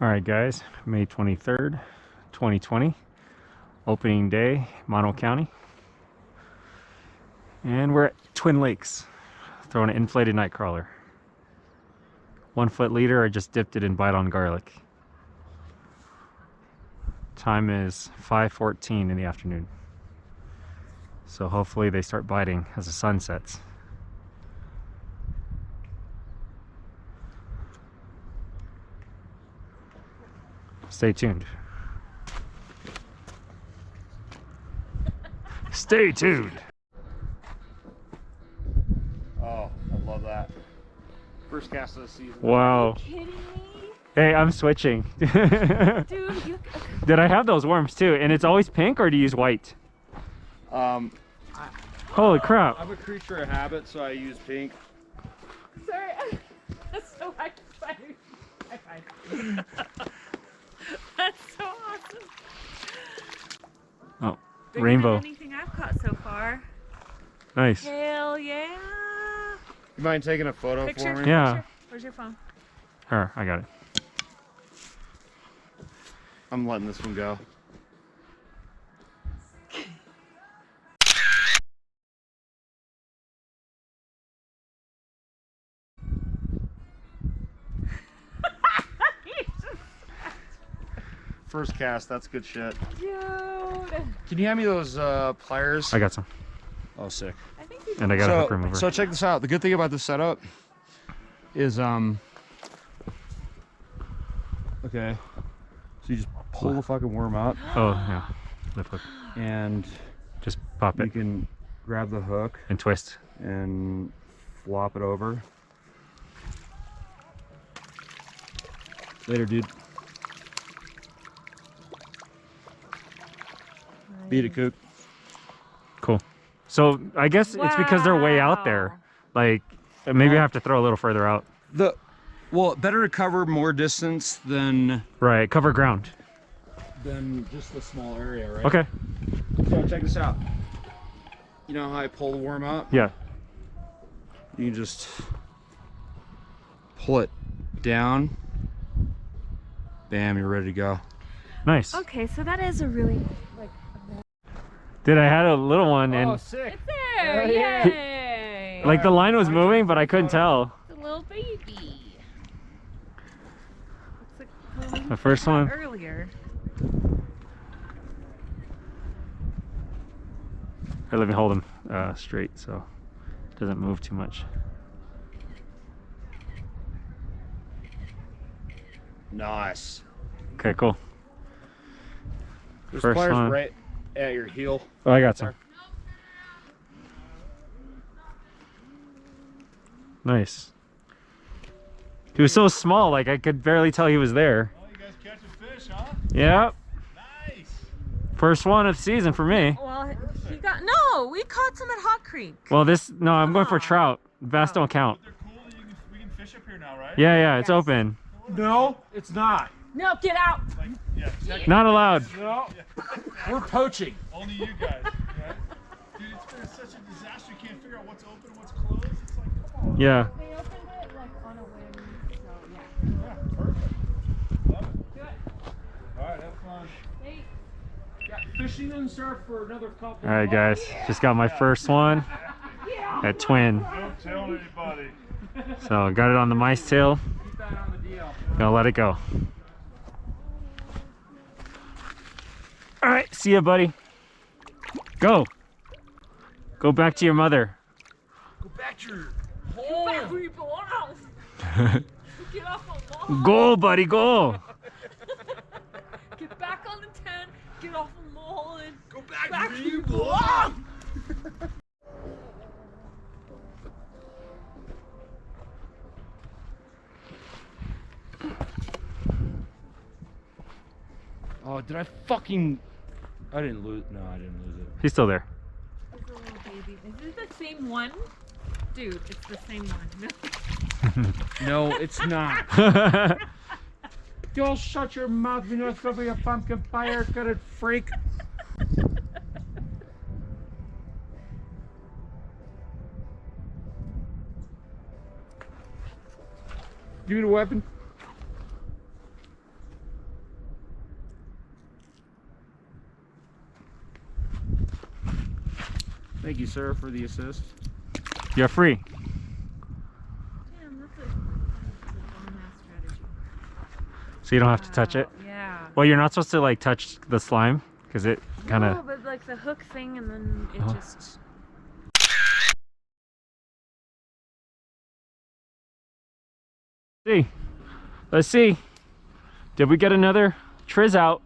All right, guys, May 23rd, 2020, opening day, Mono County. And we're at Twin Lakes, throwing an inflated night crawler. 1 foot leader, I just dipped it in bite on garlic. Time is 5:14 in the afternoon. So hopefully they start biting as the sun sets. Stay tuned. Stay tuned. Oh, I love that. First cast of the season. Wow. Are you kidding me? Hey, I'm switching. Dude, you... Did I have those worms too? And it's always pink, or do you use white? Holy crap. I'm a creature of habit, so I use pink. Sorry. That's so exciting. That's so awesome. Oh, Bigger rainbow. than anything I've caught so far. Nice. Hell yeah. You mind taking a photo Picture? for me? Yeah. Picture? Where's your phone? Here, I got it. I'm letting this one go. First cast, that's good shit. Dude. Can you hand me those pliers? I got some. Oh, sick. I think you And I got a hook remover. So check this out. The good thing about this setup is okay. So you just pull the fucking worm out Oh, yeah. Lip hook. and Just pop you it can grab the hook and twist. and flop it over. Later, dude. Beat it, Cook. Cool. So I guess it's because they're way out there. Like, maybe I have to throw a little further out. Well, better to cover more distance than Right, cover ground. just the small area, right? Okay. So check this out. You know how I pull the worm out? Yeah. You can just pull it down. Bam, you're ready to go. Nice. Okay, so that is a really like. Did I had a little one and sick. It's there! yeah. Yay! like the line was moving, but I couldn't tell. It's a little baby. Looks like The first one. earlier. Here, let me hold him straight so it doesn't move too much. Nice. Okay, cool. There's First pliers one. right at your heel. Oh, I got some. Nice. He was so small, like I could barely tell he was there. Oh, you guys catching fish, huh? Yeah. Nice. First one of the season for me. Well, he got we caught some at Hot Creek. Well, no, I'm going for on. trout. Bass don't count. They're cool. We can fish up here now, right? Yeah, yeah, it's Yes. open. No, it's not. No, get out! Like, yeah, check. Not allowed. No, we're poaching. Only you guys. Right? Dude, it's been such a disaster. You can't figure out what's open and what's closed. It's like, come on. Yeah. They opened it like on a whim, so yeah. Yeah, perfect. Love it. Do it. All right, have fun. Hey. Yeah, fishing and surf for another couple. All right, guys. Just got my first one at Twin. Don't tell anybody. So got it on the mice tail. Keep that on the deal. Gonna let it go. All right, see ya, buddy. Go. Go back to your mother. Go back to your Get back where you belong. Get off the wall. Go, buddy, go. Get back on the tent. Get off the wall and Go back, back where where you you belong. Oh, did I fucking... I didn't lose... No, I didn't lose it. He's still there. It's a little baby. Is it the same one? Dude, it's the same one. No, it's not. You'll shut your mouth, you know it's gonna be a pumpkin fire, got it, freak. Give me the weapon. Thank you, sir, for the assist. You're free. Damn, that's a bomb-ass strategy. So you don't have to touch it. Wow, yeah. Well, you're not supposed to like touch the slime because it kind of. No, but like the hook thing, and then it Oh. just. See, let's see. Did we get another Triz out?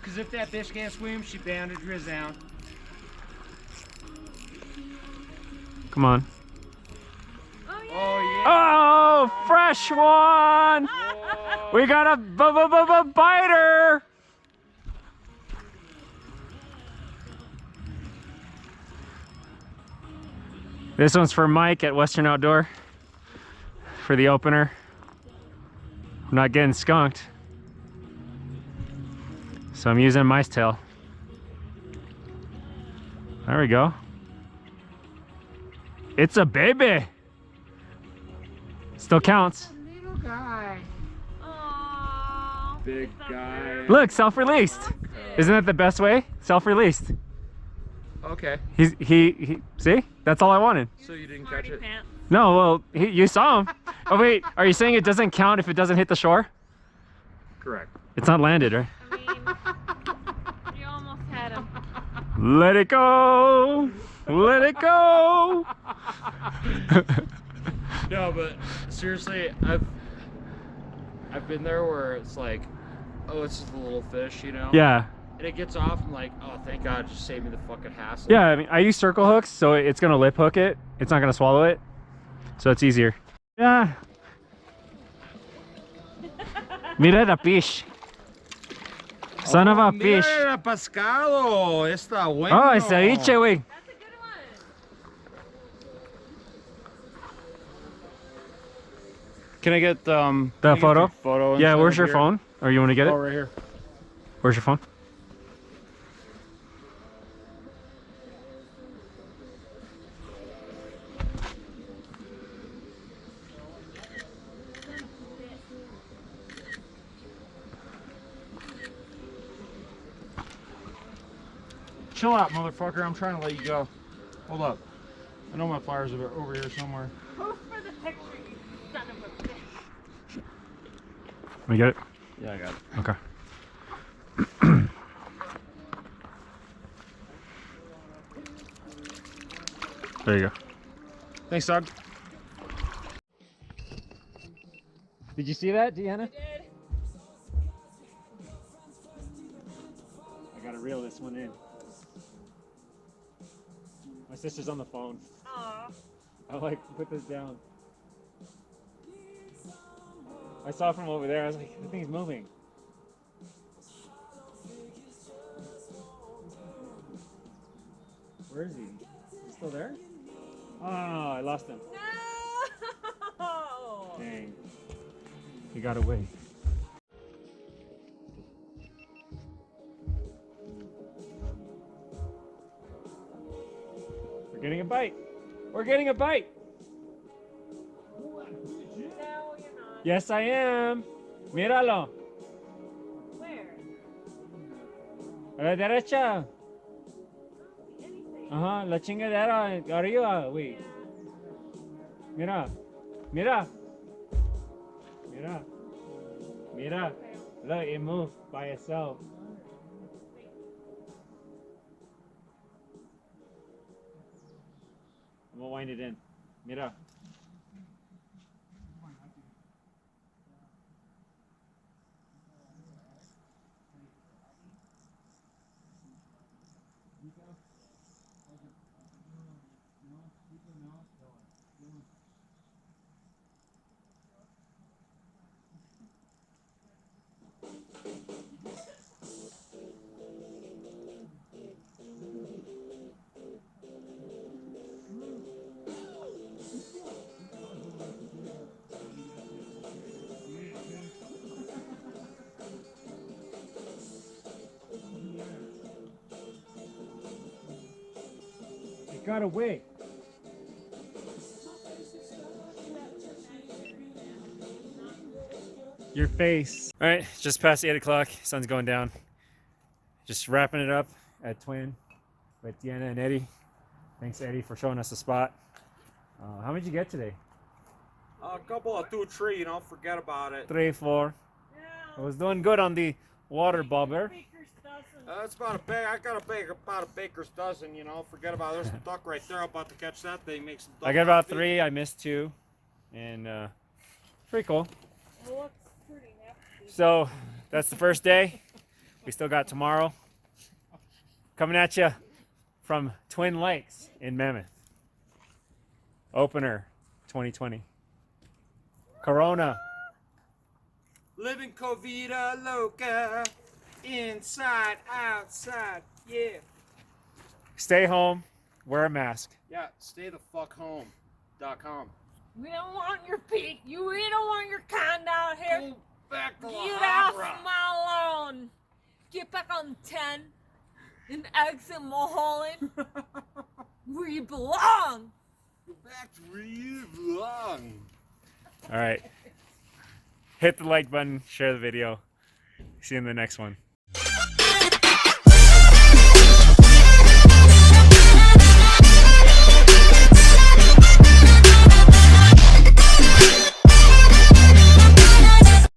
Because if that fish can't swim, she bound to drizz down. Come on. Oh yeah. Oh, yeah. Oh, fresh one! We got a biter! This one's for Mike at Western Outdoor for the opener. I'm not getting skunked, so I'm using mice tail. There we go. It's a baby. Still counts. Little guy. Aww. Big It's a guy. bird. Look, self-released. Lost it. Isn't that the best way? Self-released. Okay. He see? That's all I wanted. So you didn't Smarty catch it? pants. No, well, you saw him. Oh wait, are you saying it doesn't count if it doesn't hit the shore? Correct. It's not landed, right? I mean, you almost had him. Let it go. Let it go. No, but seriously, I've been there where it's like, oh, it's just a little fish, you know? Yeah. And it gets off, I'm like, oh, thank God, it just saved me the fucking hassle. Yeah, I mean, I use circle hooks, so it's gonna lip hook it. It's not gonna swallow it, so it's easier. Yeah. Mira the fish. Son of a fish. Mira, pescado. Está bueno. Oh, it's ceviche, güey. That's a good one. Can I get The photo? Photo. Yeah, instead where's of your here? phone? Or you want to get Oh, it? right here. Where's your phone? Chill out, motherfucker. I'm trying to let you go. Hold up. I know my flyers are over here somewhere. Pose for the picture, you son of a bitch. Let me get it. Yeah, I got it. Okay. There you go. Thanks, Doug. Did you see that, Deanna? Did. I gotta reel this one in. My sister's on the phone. Aw. I like put this down. I saw it from over there. I was like, the thing's moving. Where is he? Is he still there? Oh, I lost him. No! Dang. He got away. We're getting a bite. We're getting a bite. No, you're not. Yes, I am. Míralo. Where? A la derecha. Anything. Ajá, la chingadera arriba, güey. Mira. Mira. Mira. Mira. Look, it moved by itself. I'm gonna wind it in. Mira. It got away. Your face. All right, just past 8 o'clock. Sun's going down. Just wrapping it up at Twin. with Deanna and Eddie. Thanks, Eddie, for showing us the spot. How many did you get today? A couple of 2, 3, forget about it. 3, 4. I was doing good on the water bobber. It's about a bag. I got about a baker's dozen, forget about it. There's a duck right there. I'm about to catch that thing. Make some duck I got about coffee. 3. I missed 2. And pretty cool. It looks pretty hefty. So that's the first day. We still got tomorrow. Coming at you from Twin Lakes in Mammoth. Opener 2020. Corona. Living Covita Loca. Inside, outside, yeah. Stay home. Wear a mask. Yeah, stay the fuck home.com. We don't want your peak. We don't want your kind out here. Go back to Get La off Habra. my lawn. Get back on 10 and exit Mulholland where you belong. Go back to where you belong. All right. Hit the like button. Share the video. See you in the next one.